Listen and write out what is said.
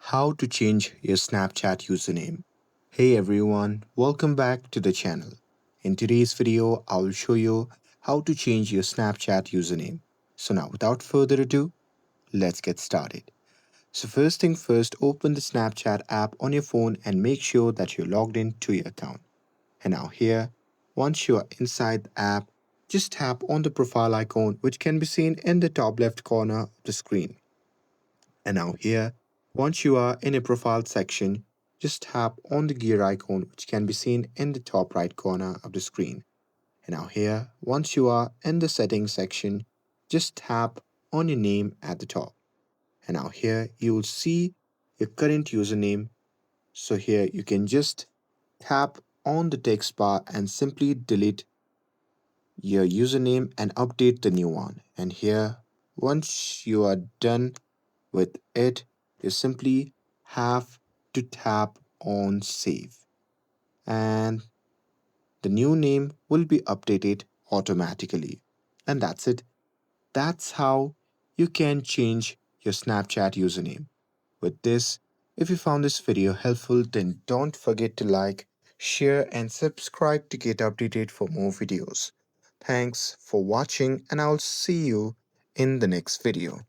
How to change your Snapchat username. Hey everyone, welcome back to the channel. In today's video, I will show you how to change your Snapchat username. So now without further ado, let's get started. So first thing first, open the Snapchat app on your phone and make sure that you're logged in to your account. And now here, once you are inside the app, just tap on the profile icon which can be seen in the top left corner of the screen. And now here, once you are in a profile section, just tap on the gear icon which can be seen in the top right corner of the screen. And now here, once you are in the settings section, just tap on your name at the top. And now here you will see your current username. So here you can just tap on the text bar and simply delete your username and update the new one. And here, once you are done with it, you simply have to tap on save and the new name will be updated automatically. And that's it. That's how you can change your Snapchat username. With this, if you found this video helpful, then don't forget to like, share, and subscribe to get updated for more videos. Thanks for watching, and I'll see you in the next video.